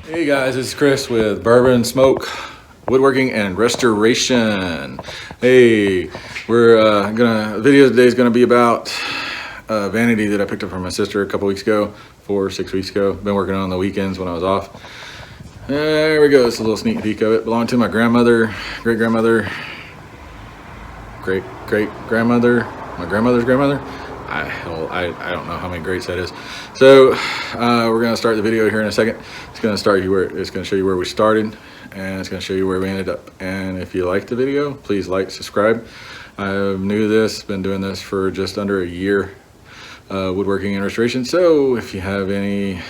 Hey guys, it's Chris with Bourbon Smoke Woodworking and Restoration. Hey, video today is gonna be about Vanity that I picked up from my sister a couple weeks ago, 4 or 6 weeks ago. Been working on the weekends when I was off. There we go, it's a little sneak peek of it. Belonged to my grandmother, great-grandmother, great-great-grandmother, my grandmother's grandmother. I don't know how many greats that is. So we're gonna start the video here in a second. It's gonna show you where we started, and it's gonna show you where we ended up. And if you like the video, please like, subscribe. I'm new to this, been doing this for just under a year, woodworking and restoration. So if you have any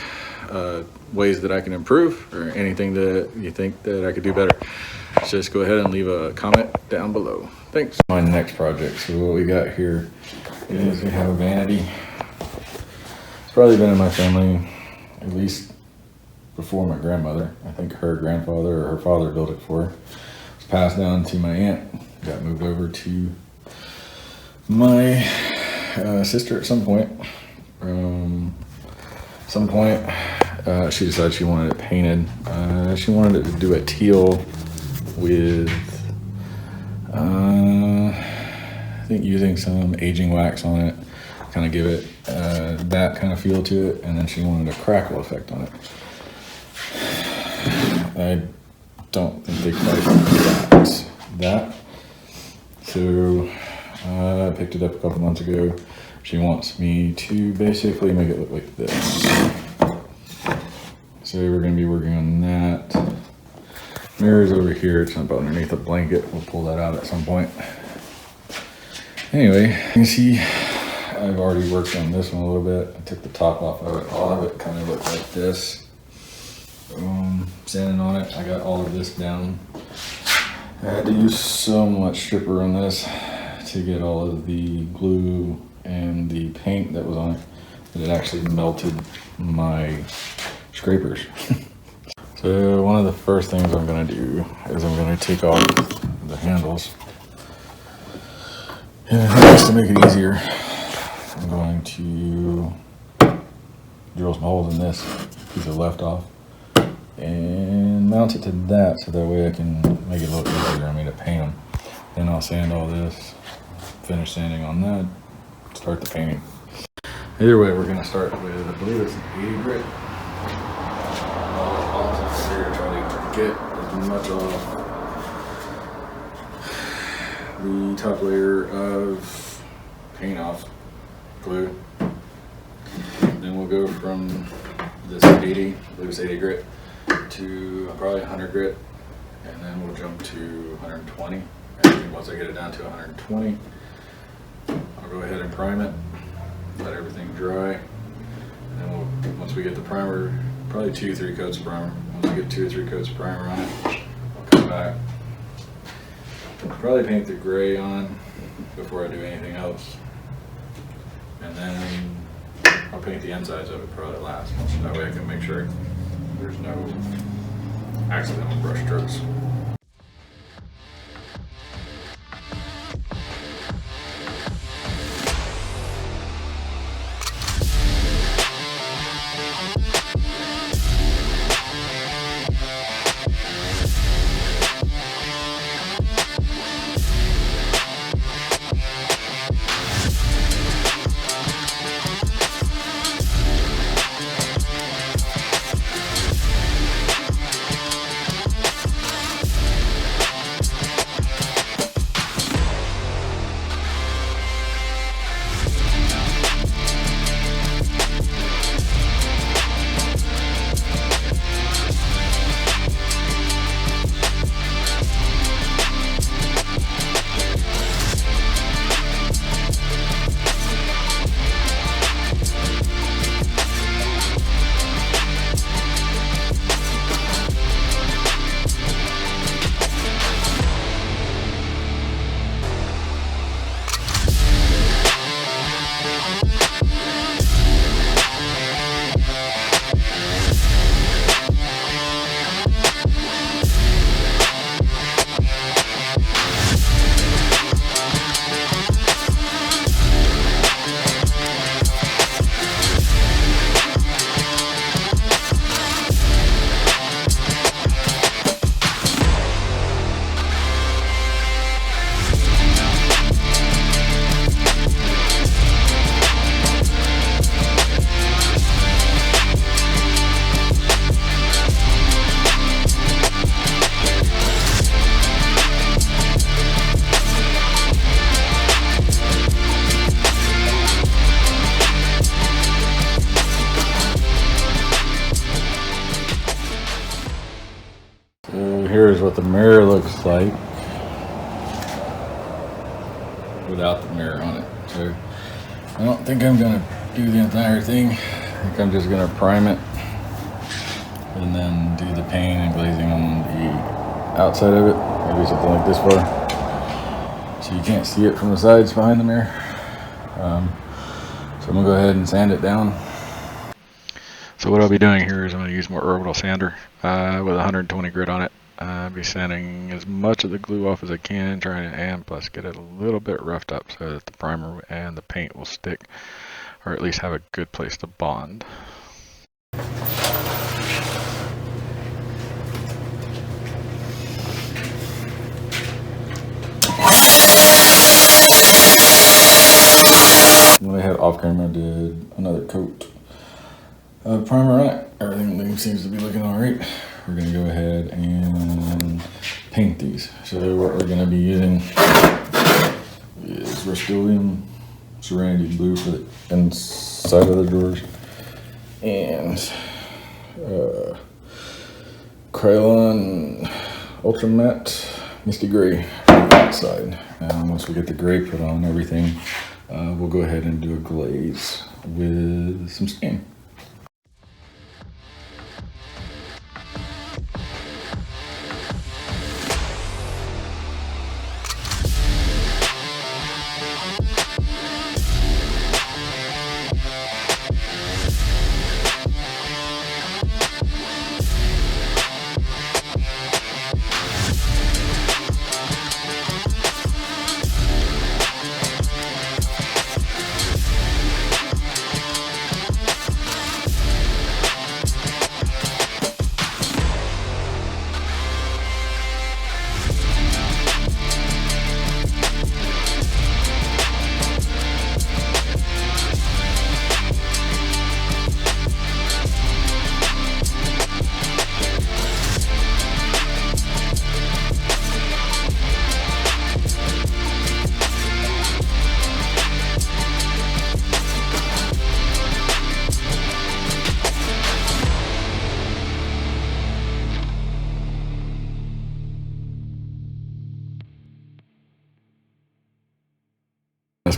ways that I can improve or anything that you think that I could do better, just go ahead and leave a comment down below. Thanks. My next project. So what we got here is we have a Vanity. It's probably been in my family at least before my grandmother. I think her grandfather or her father built it for her. It was passed down to my aunt. Got moved over to my sister at some point. She decided she wanted it painted. She wanted it to do a teal with I think using some aging wax on it, kind of give it that kind of feel to it, and then she wanted a crackle effect on it. I don't think they quite got that. So I picked it up a couple months ago. She wants me to basically make it look like this. So we're going to be working on that. Mirror's over here, it's up underneath a blanket. We'll pull that out at some point. Anyway, you can see I've already worked on this one a little bit. I took the top off of it. All of it kind of looked like this. Sanding on it, I got all of this down. I had to use so much stripper on this to get all of the glue and the paint that was on it that it actually melted my scrapers. So one of the first things I'm going to do is I'm going to take off the handles. And just to make it easier, I'm going to drill some holes in this piece of left off and mount it to that, so that way I can make it look easier on me to paint them. Then I'll sand all this, finish sanding on that, start the painting. Either way, we're going to start with, I believe it's an 80 grit. Here, try to get as much off the top layer of paint off glue. Then we'll go from this 80, I believe it's 80 grit, to probably 100 grit, and then we'll jump to 120. And once I get it down to 120, I'll go ahead and prime it, let everything dry, and then once we get the primer, probably 2-3 coats of primer. Once I get 2 or 3 coats of primer on it, I'll come back. I'll probably paint the gray on before I do anything else. And then I'll paint the insides of it probably last. That way I can make sure there's no accidental brush strokes. here is what the mirror looks like without the mirror on it. So I don't think I'm gonna do the entire thing. I think I'm just gonna prime it and then do the paint and glazing on the outside of it. Maybe something like this far, so you can't see it from the sides behind the mirror. So I'm gonna go ahead and sand it down. So what I'll be doing here is I'm gonna use more orbital sander with 120 grit on it. I'll be sanding as much of the glue off as I can, trying to, and plus get it a little bit roughed up so that the primer and the paint will stick, or at least have a good place to bond. When I had off camera, I did another coat of primer on it. Everything seems to be looking all right. We're gonna go ahead and paint these. So what we're gonna be using is Rust-Oleum Serenity Blue for the inside of the drawers, and Krylon Ultra Matte Misty Gray for the outside. And once we get the gray put on everything, we'll go ahead and do a glaze with some stain.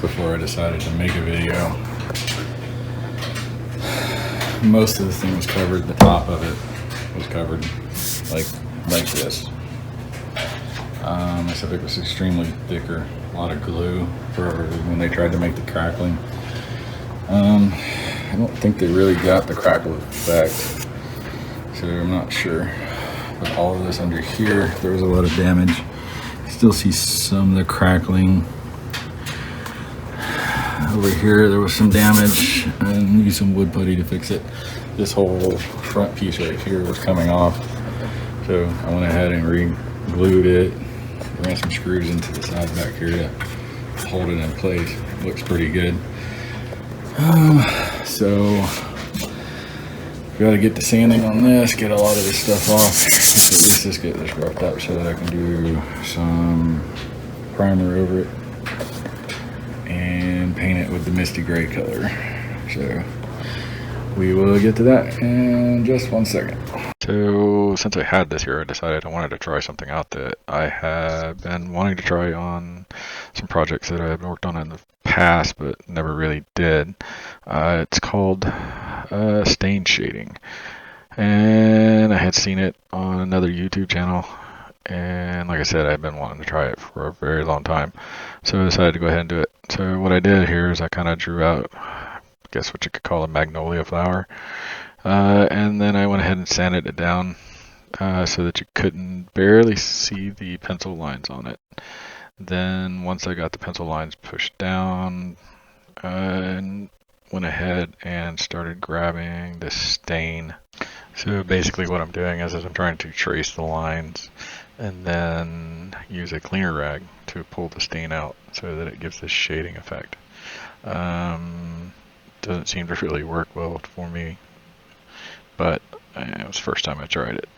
Before I decided to make a video, most of the thing was covered. The top of it was covered like this. Except it was extremely thicker, a lot of glue for when they tried to make the crackling. I don't think they really got the crackle effect, so I'm not sure. But all of this under here, there was a lot of damage. Still see some of the crackling. Over here there was some damage, and use some wood putty to fix it. This whole front piece right here was coming off, so I went ahead and re-glued it, ran some screws into the side back here to hold it in place. Looks pretty good. So got to get the sanding on this, get a lot of this stuff off, at least just get this roughed up so that I can do some primer over it and paint it with the misty gray color. So we will get to that in just 1 second. So since I had this here, I decided I wanted to try something out that I have been wanting to try on some projects that I've worked on in the past but never really did. It's called stain shading, and I had seen it on another YouTube channel, and like I said, I've been wanting to try it for a very long time, so I decided to go ahead and do it. So what I did here is I kind of drew out, I guess what you could call a magnolia flower, and then I went ahead and sanded it down so that you couldn't barely see the pencil lines on it. Then once I got the pencil lines pushed down, and went ahead and started grabbing the stain. So basically what I'm doing is I'm trying to trace the lines and then use a cleaner rag to pull the stain out so that it gives this shading effect. Doesn't seem to really work well for me, but it was the first time I tried it.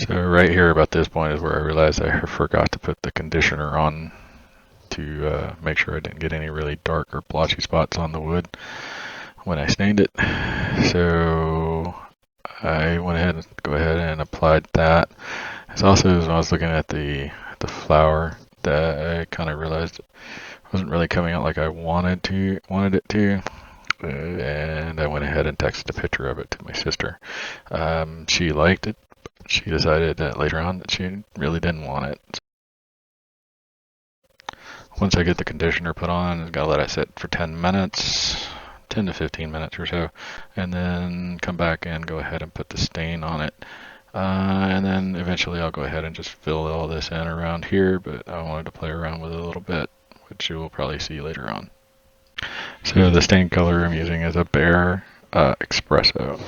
So right here about this point is where I realized I forgot to put the conditioner on to make sure I didn't get any really dark or blotchy spots on the wood when I stained it. So I went ahead and applied that. It's also, as I was looking at the flower, that I kind of realized it wasn't really coming out like I wanted it to. And I went ahead and texted a picture of it to my sister. She liked it. She decided that later on that she really didn't want it. Once I get the conditioner put on, I've got to let it sit for 10 minutes, 10 to 15 minutes or so, and then come back and go ahead and put the stain on it. And then eventually I'll go ahead and just fill all this in around here, but I wanted to play around with it a little bit, which you will probably see later on. So the stain color I'm using is a Bare Espresso.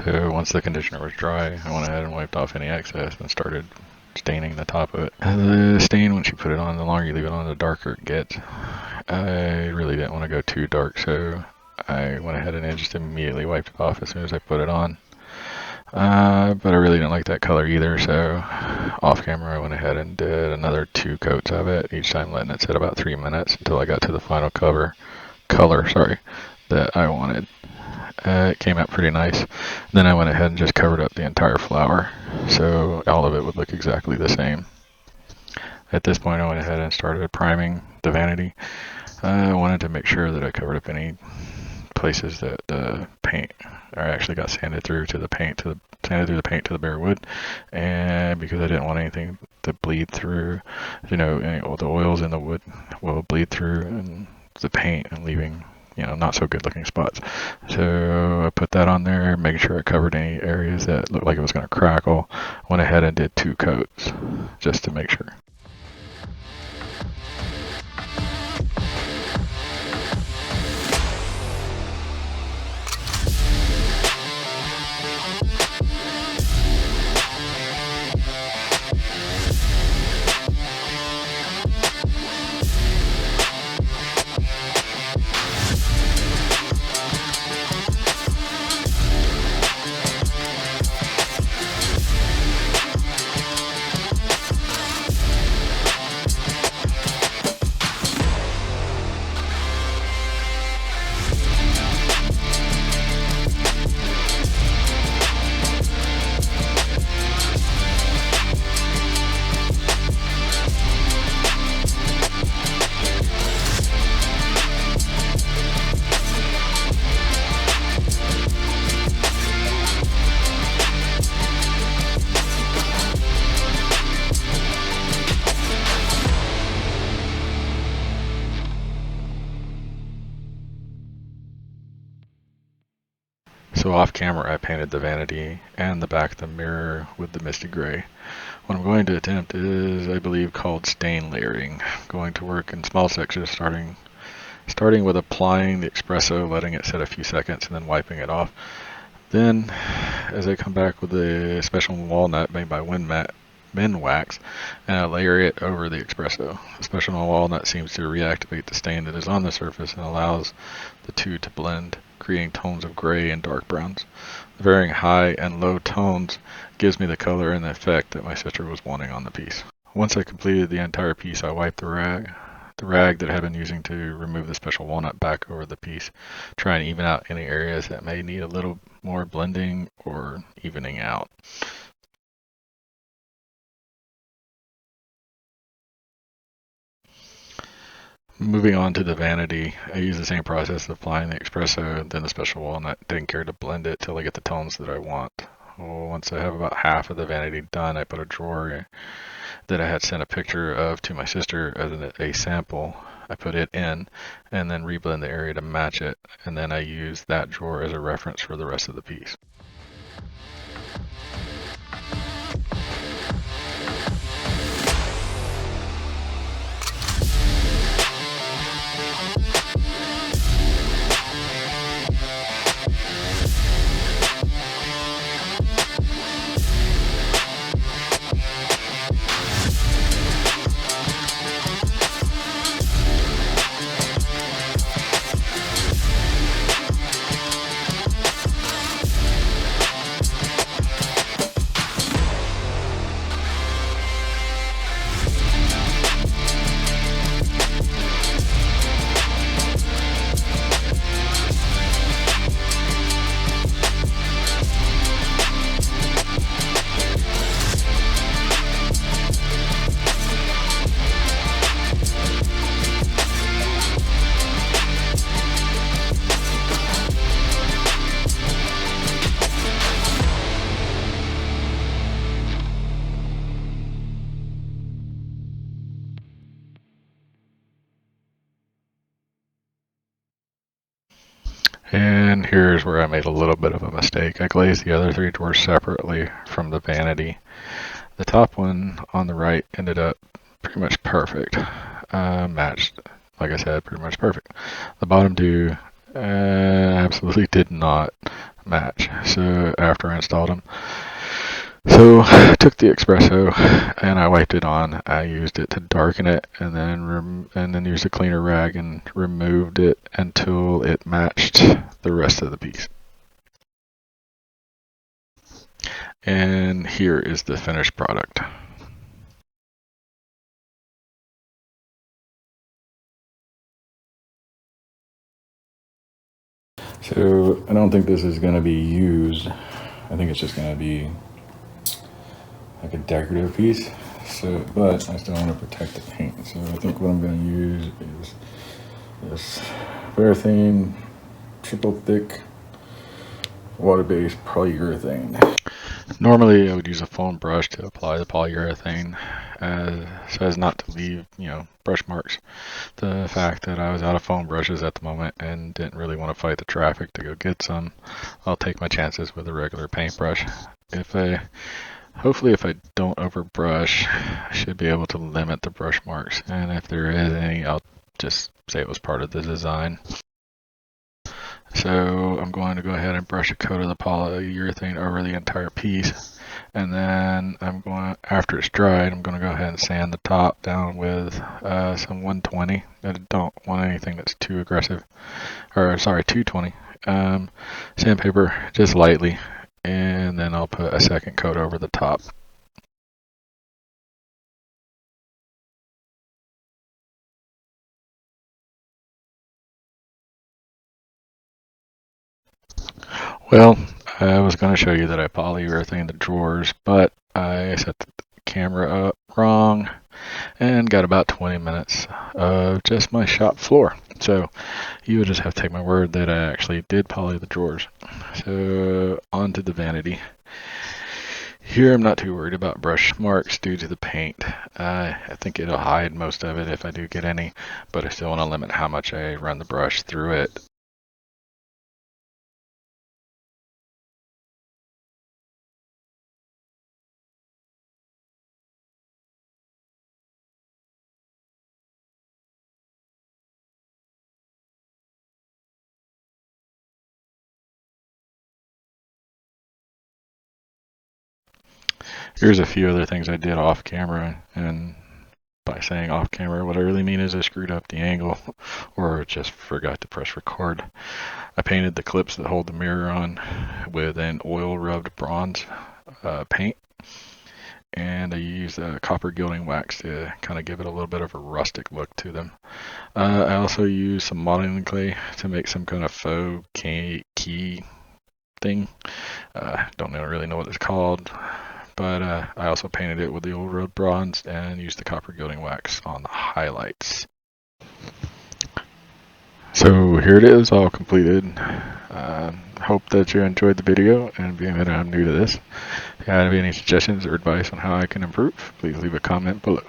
So once the conditioner was dry, I went ahead and wiped off any excess and started staining the top of it. The stain, once you put it on, the longer you leave it on, the darker it gets. I really didn't want to go too dark, so I went ahead and just immediately wiped it off as soon as I put it on. But I really didn't like that color either, so off camera I went ahead and did another 2 coats of it, each time letting it sit about 3 minutes until I got to the final color that I wanted. It came out pretty nice. Then I went ahead and just covered up the entire flower, so all of it would look exactly the same. At this point I went ahead and started priming the Vanity. I wanted to make sure that I covered up any places that the paint actually got sanded through to the paint to the bare wood, and because I didn't want anything to bleed through, all the oils in the wood will bleed through and the paint and leaving not so good looking spots. So I put that on there, making sure I covered any areas that looked like it was going to crackle. Went ahead and did 2 coats just to make sure. So off camera I painted the vanity and the back of the mirror with the misty gray. What I'm going to attempt is, I believe, called stain layering. I'm going to work in small sections, starting with applying the espresso, letting it sit a few seconds, and then wiping it off. Then, as I come back with the special walnut made by Minwax, and I layer it over the espresso. The special walnut seems to reactivate the stain that is on the surface and allows the two to blend, creating tones of gray and dark browns. The varying high and low tones gives me the color and the effect that my sister was wanting on the piece. Once I completed the entire piece, I wiped the rag that I had been using to remove the special walnut back over the piece, trying to even out any areas that may need a little more blending or evening out. Moving on to the vanity, I use the same process of applying the espresso, then the special walnut, taking care to blend it till I get the tones that I want. Once I have about half of the vanity done, I put a drawer that I had sent a picture of to my sister as a sample. I put it in and then reblend the area to match it, and then I use that drawer as a reference for the rest of the piece. And here's where I made a little bit of a mistake. I glazed the other 3 drawers separately from the vanity. The top one on the right ended up pretty much perfect. Matched, like I said, pretty much perfect. The bottom 2 absolutely did not match. So after I installed them, so I took the espresso and I wiped it on. I used it to darken it, and then used a cleaner rag and removed it until it matched the rest of the piece. And here is the finished product. So I don't think this is going to be used. I think it's just going to be like a decorative piece. So, but I still want to protect the paint. So I think what I'm going to use is this Vanity triple thick water-based polyurethane. Normally I would use a foam brush to apply the polyurethane so as not to leave, brush marks. The fact that I was out of foam brushes at the moment and didn't really want to fight the traffic to go get some, I'll take my chances with a regular paintbrush. Hopefully if I don't overbrush, I should be able to limit the brush marks, and if there is any, I'll just say it was part of the design. So I'm going to go ahead and brush a coat of the polyurethane over the entire piece, and then after it's dried, I'm going to go ahead and sand the top down with some 120. I don't want anything that's too aggressive, or sorry, 220. Sandpaper, just lightly, and then I'll put a second coat over the top. Well, I was going to show you that I polyurethane the drawers, but I set the camera up wrong and got about 20 minutes of just my shop floor. So you would just have to take my word that I actually did poly the drawers. So on to the vanity. Here I'm not too worried about brush marks due to the paint. I think it'll hide most of it if I do get any, but I still want to limit how much I run the brush through it. Here's a few other things I did off camera, and by saying off camera, what I really mean is I screwed up the angle or just forgot to press record. I painted the clips that hold the mirror on with an oil rubbed bronze paint, and I used copper gilding wax to kind of give it a little bit of a rustic look to them. I also used some modeling clay to make some kind of faux key thing. Don't really know what it's called, but I also painted it with the old road bronze and used the copper gilding wax on the highlights. So here it is, all completed. Hope that you enjoyed the video, and being that I'm new to this, if you have any suggestions or advice on how I can improve, please leave a comment below.